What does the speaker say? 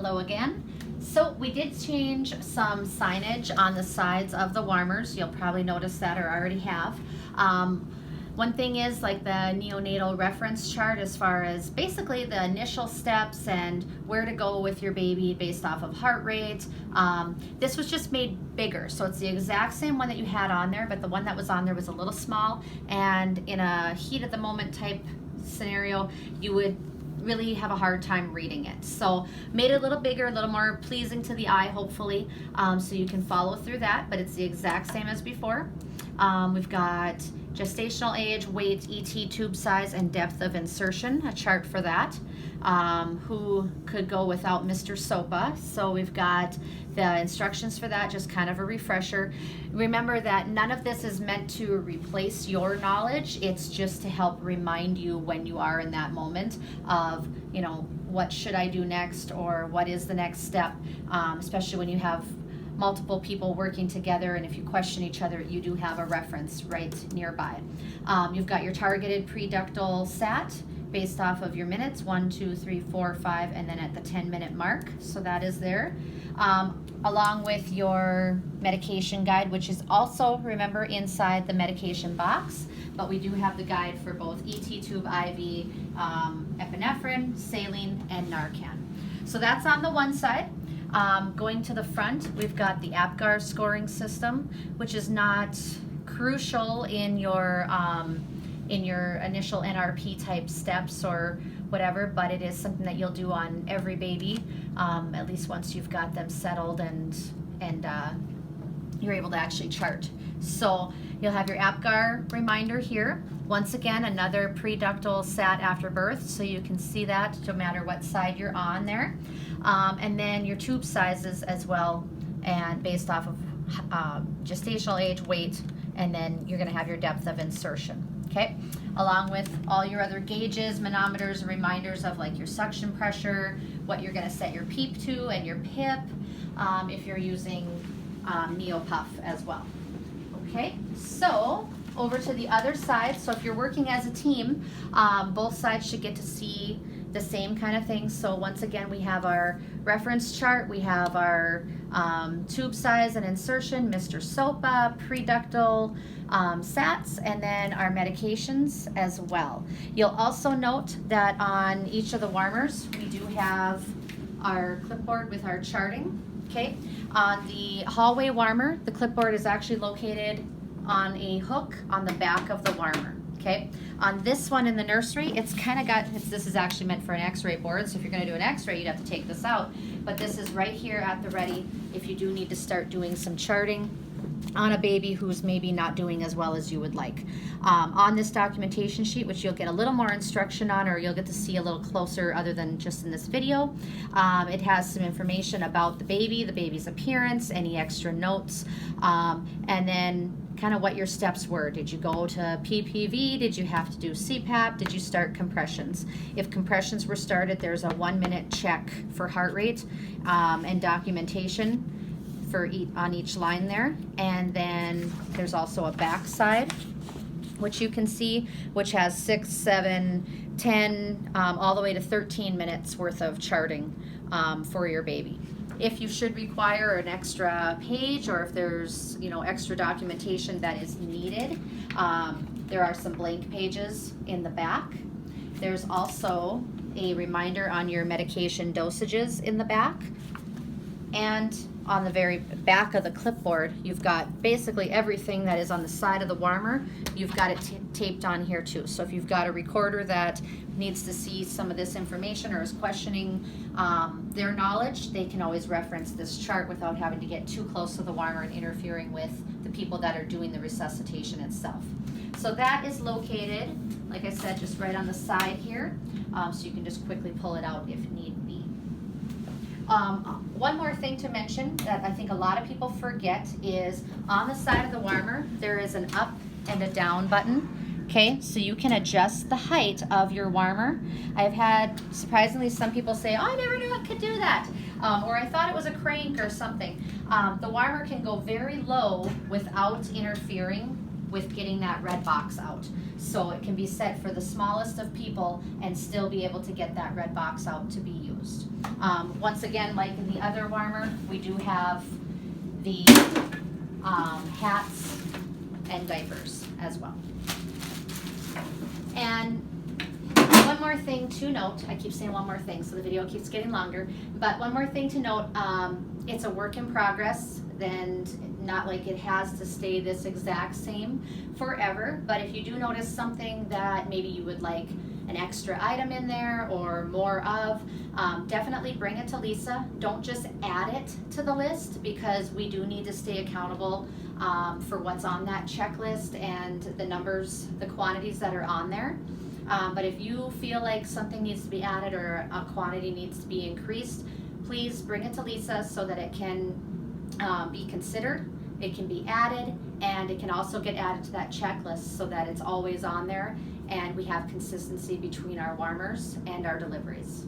Hello again. So we did change some signage on the sides of the warmers. You'll probably notice that or already have. One thing is like the neonatal reference chart as far as basically the initial steps and where to go with your baby based off of heart rate. This was just made bigger, so it's the exact same one that you had on there, but the one that was on there was a little small, and in a heat of the moment type scenario, you would really have a hard time reading it. So made it a little bigger, a little more pleasing to the eye, hopefully, so you can follow through that, but it's the exact same as before. We've got gestational age, weight, ET tube size, and depth of insertion, a chart for that. Who could go without Mr. SOPA? So we've got the instructions for that, just kind of a refresher. Remember that none of this is meant to replace your knowledge. It's just to help remind you when you are in that moment of, you know, what should I do next, or what is the next step, especially when you have multiple people working together, and if you question each other, you do have a reference right nearby. You've got your targeted preductal SAT based off of your minutes, 1, 2, 3, 4, 5, and then at the 10-minute mark. So that is there. Along with your medication guide, which is also, remember, inside the medication box, but we do have the guide for both ET tube, IV, epinephrine, saline, and Narcan. So that's on the one side. Going to the front, we've got the APGAR scoring system, which is not crucial in your initial NRP type steps or whatever, but it is something that you'll do on every baby, at least once you've got them settled and you're able to actually chart. So you'll have your APGAR reminder here. Once again, another preductal SAT after birth, so you can see that no matter what side you're on there. And then your tube sizes as well, and based off of gestational age, weight, and then you're going to have your depth of insertion. Okay, along with all your other gauges, manometers, and reminders of like your suction pressure, what you're going to set your PEEP to, and your PIP, if you're using NeoPuff as well. Okay, so over to the other side. So if you're working as a team, both sides should get to see the same kind of things. So once again, we have our reference chart, we have our tube size and insertion, Mr. SOPA, preductal SATs, and then our medications as well. You'll also note that on each of the warmers, we do have our clipboard with our charting. Okay, on the hallway warmer, the clipboard is actually located on a hook on the back of the warmer. Okay, on this one in the nursery, it's kind of got, this is actually meant for an x-ray board, so if you're going to do an x-ray, you'd have to take this out, but this is right here at the ready if you do need to start doing some charting on a baby who's maybe not doing as well as you would like. On this documentation sheet, which you'll get a little more instruction on, or you'll get to see a little closer other than just in this video, it has some information about the baby's appearance, any extra notes, and then kind of what your steps were. Did you go to PPV? Did you have to do CPAP? Did you start compressions? If compressions were started, there's a 1-minute check for heart rate and documentation for on each line there. And then there's also a back side, which you can see, which has 6, 7, 10, all the way to 13 minutes worth of charting for your baby. If you should require an extra page, or if there's, you know, extra documentation that is needed, there are some blank pages in the back. There's also a reminder on your medication dosages in the back. And on the very back of the clipboard, you've got basically everything that is on the side of the warmer, you've got it taped on here too. So if you've got a recorder that needs to see some of this information or is questioning their knowledge, they can always reference this chart without having to get too close to the warmer and interfering with the people that are doing the resuscitation itself. So that is located, like I said, just right on the side here, so you can just quickly pull it out if need be. One more thing to mention that I think a lot of people forget is on the side of the warmer, there is an up and a down button. Okay, so you can adjust the height of your warmer. I've had, surprisingly, some people say, oh, I never knew it could do that. Or I thought it was a crank or something. The warmer can go very low without interfering with getting that red box out. So it can be set for the smallest of people and still be able to get that red box out to be used. used. Once again, like in the other warmer, we do have the hats and diapers as well. And one more thing to note, I keep saying one more thing, so the video keeps getting longer, but one more thing to note, it's a work in progress, and not like it has to stay this exact same forever, but if you do notice something that maybe you would like an extra item in there or more of, definitely bring it to Lisa. Don't just add it to the list, because we do need to stay accountable for what's on that checklist and the numbers, the quantities that are on there. But if you feel like something needs to be added or a quantity needs to be increased, please bring it to Lisa so that it can be considered, it can be added, and it can also get added to that checklist so that it's always on there and we have consistency between our warmers and our deliveries.